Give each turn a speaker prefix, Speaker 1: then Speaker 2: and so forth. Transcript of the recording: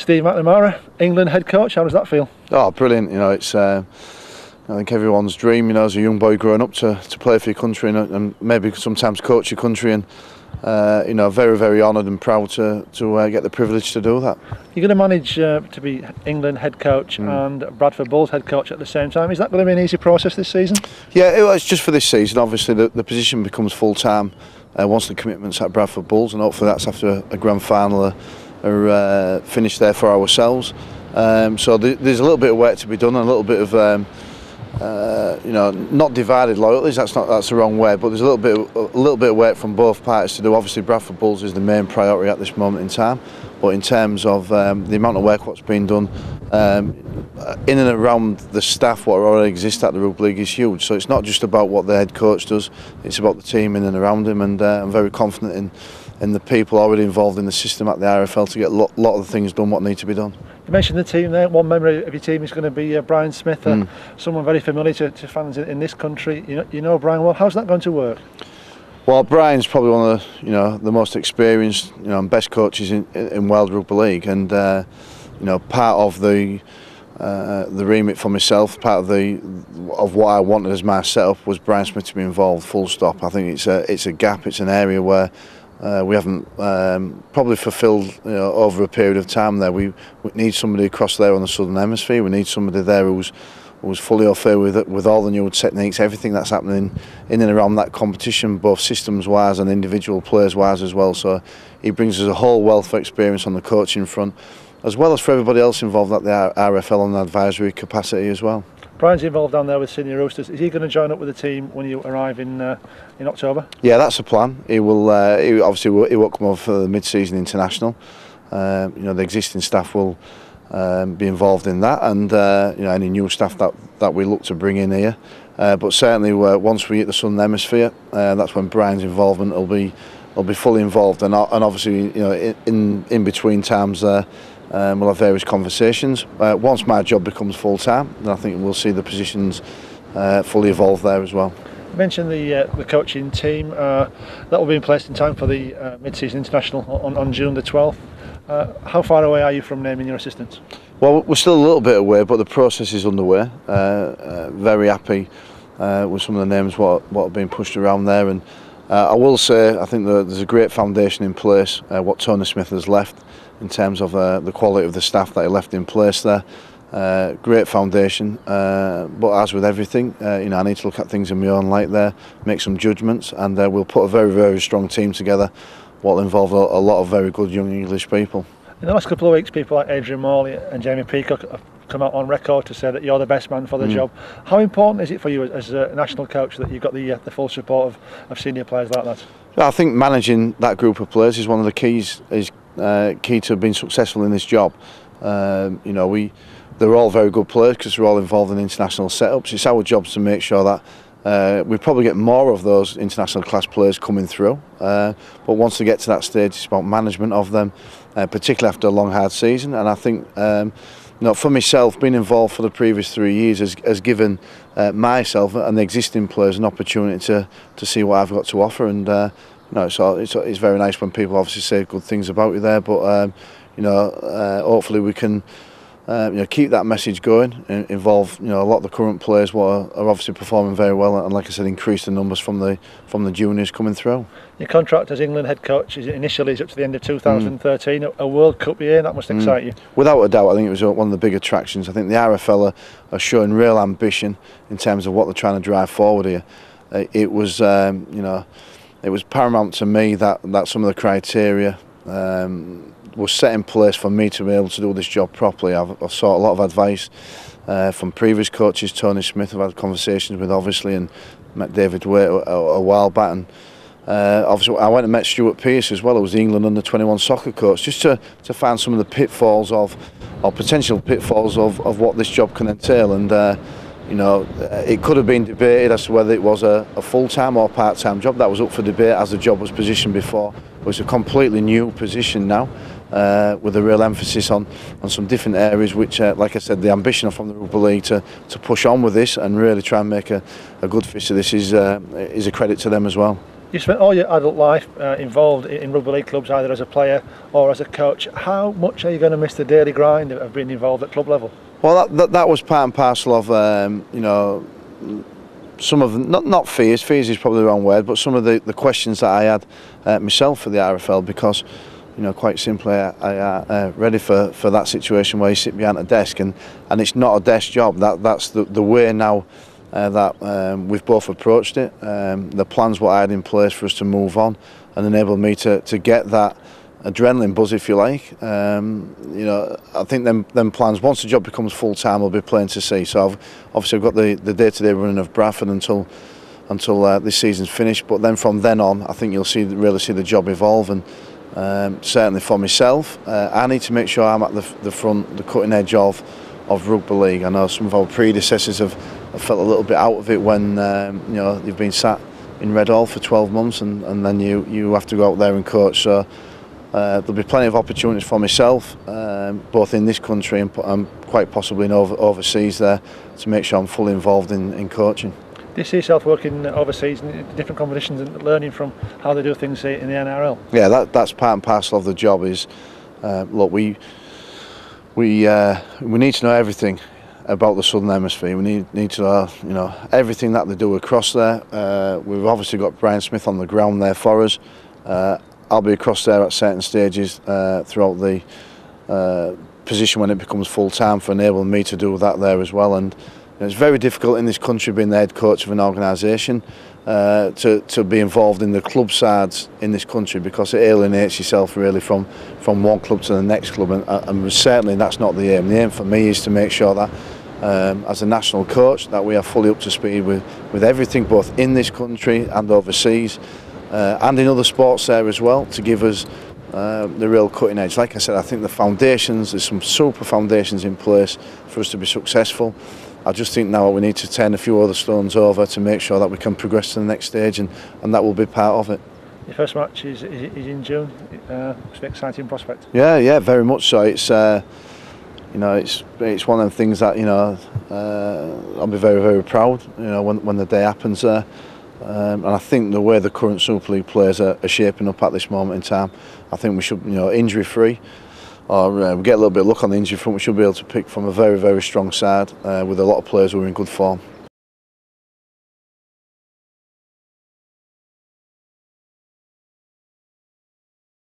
Speaker 1: Steve McNamara, England head coach, how does that feel?
Speaker 2: Oh, brilliant. You know, it's I think everyone's dream, you know, as a young boy growing up to play for your country and maybe sometimes coach your country, and you know, very, very honoured and proud to get the privilege to do that.
Speaker 1: You're going to manage to be England head coach and Bradford Bulls head coach at the same time. Is that going to be an easy process this season?
Speaker 2: Yeah, it's just for this season. Obviously the position becomes full time once the commitment's at Bradford Bulls, and hopefully that's after a grand final are finished there for ourselves. So there's a little bit of work to be done, and a little bit of you know, not divided loyalties. That's the wrong way, but there's a little bit of work from both parties to do. Obviously, Bradford Bulls is the main priority at this moment in time, but in terms of the amount of work what's been done in and around the staff what already exists at the Rugby League is huge. So it's not just about what the head coach does; it's about the team in and around him. And I'm very confident in the people already involved in the system at the RFL to get a lot of the things done what need to be done.
Speaker 1: You mentioned the team there. One member of your team is going to be Brian Smith, someone very familiar to fans in this country. You know Brian well. How's that going to work?
Speaker 2: Well, Brian's probably one of the most experienced and best coaches in World Rugby League, and part of the remit for myself, part of what I wanted as my setup was Brian Smith to be involved. Full stop. I think it's a gap. It's an area where we haven't probably fulfilled over a period of time there. We need somebody across there on the Southern Hemisphere. We need somebody there who's fully au fait with all the new techniques, everything that's happening in and around that competition, both systems wise and individual players wise as well. So he brings us a whole wealth of experience on the coaching front, as well as for everybody else involved at the RFL on the advisory capacity as well.
Speaker 1: Brian's involved down there with Sydney Roosters. Is he going to join up with the team when you arrive in October? Yeah,
Speaker 2: that's the plan. He will. He won't come over for the mid-season international. The existing staff will be involved in that, and any new staff that we look to bring in here. But certainly, once we hit the Southern Hemisphere, that's when Brian's involvement will be fully involved, and obviously, in between times there. We'll have various conversations. Once my job becomes full time, then I think we'll see the positions fully evolve there as well.
Speaker 1: You mentioned the coaching team that will be in place in time for the mid-season international on June the 12th. How far away are you from naming your assistants?
Speaker 2: Well, we're still a little bit away, but the process is underway. Very happy with some of the names what have been pushed around there, and I will say I think there's a great foundation in place. What Tony Smith has left, in terms of the quality of the staff that he left in place there. Great foundation, but as with everything, I need to look at things in my own light there, make some judgments, and we'll put a very, very strong team together, what will involve a lot of very good young English people.
Speaker 1: In the last couple of weeks, people like Adrian Morley and Jamie Peacock have come out on record to say that you're the best man for the job. How important is it for you as a national coach that you've got the full support of senior players like that?
Speaker 2: I think managing that group of players is one of the keys. Key to being successful in this job. They're all very good players because they're all involved in international setups. It's our job to make sure that we probably get more of those international class players coming through. But once they get to that stage, it's about management of them, particularly after a long hard season. And I think for myself, being involved for the previous 3 years has given myself and the existing players an opportunity to see what I've got to offer. And it's very nice when people obviously say good things about you there, but hopefully we can keep that message going, involve a lot of the current players what are obviously performing very well, and like I said, increase the numbers from the juniors coming through. Your
Speaker 1: contract as England head coach initially is up to the end of 2013. A World Cup year, that must excite you.
Speaker 2: Without a doubt, I think it was one of the big attractions. I think the RFL are showing real ambition in terms of what they're trying to drive forward here. It was it was paramount to me that some of the criteria was set in place for me to be able to do this job properly. I've sought a lot of advice from previous coaches. Tony Smith I've had conversations with, obviously, and met David Waite a while back. And obviously I went and met Stuart Pearce as well, who was the England under-21 soccer coach, just to find some of the pitfalls or potential pitfalls of what this job can entail. And it could have been debated as to whether it was a full-time or part-time job. That was up for debate as the job was positioned before. But it's a completely new position now, with a real emphasis on some different areas, which, like I said, the ambition from the Rugby League to push on with this and really try and make a good fist of this is a credit to them as well.
Speaker 1: You spent all your adult life involved in rugby league clubs, either as a player or as a coach. How much are you going to miss the daily grind of being involved at club level?
Speaker 2: Well, that was part and parcel of you know, some of not fears is probably the wrong word, but some of the questions that I had myself for the RFL, because you know, quite simply, I ready for that situation where you sit behind a desk, and it's not a desk job. That's the way now that we've both approached it. The plans what I had in place for us to move on and enable me to get that adrenaline buzz, if you like. You know, I think them plans, once the job becomes full time, will be plain to see. So I've got the day-to-day running of Bradford until this season's finished. But then from then on, I think you'll really see the job evolve. And certainly for myself, I need to make sure I'm at the front, the cutting edge of rugby league. I know some of our predecessors have felt a little bit out of it when you know, you've been sat in Red Hall for 12 months and then you have to go out there and coach. So there'll be plenty of opportunities for myself, both in this country and quite possibly in overseas there, to make sure I'm fully involved in coaching.
Speaker 1: Do you see yourself working overseas in different competitions and learning from how they do things in the NRL?
Speaker 2: Yeah, that's part and parcel of the job. Is look, we need to know everything about the Southern Hemisphere. We need to know, you know, everything that they do across there. We've obviously got Brian Smith on the ground there for us. I'll be across there at certain stages throughout the position when it becomes full time, for enabling me to do that there as well. And you know, it's very difficult in this country, being the head coach of an organisation, to be involved in the club sides in this country, because it alienates yourself really from one club to the next club, and certainly that's not the aim. The aim for me is to make sure that as a national coach, that we are fully up to speed with everything, both in this country and overseas, and in other sports there as well, to give us the real cutting edge. Like I said, I think the foundations, there's some super foundations in place for us to be successful. I just think now we need to turn a few other stones over to make sure that we can progress to the next stage, and that will be part of it.
Speaker 1: Your first match is in June. It's an exciting prospect.
Speaker 2: Yeah, very much so. It's you know, it's one of the things that, you know, I'll be very, very proud, you know, when the day happens there. And I think the way the current Super League players are shaping up at this moment in time, I think we should, you know, injury free, or we get a little bit of luck on the injury front, we should be able to pick from a very, very strong side with a lot of players who are in good form.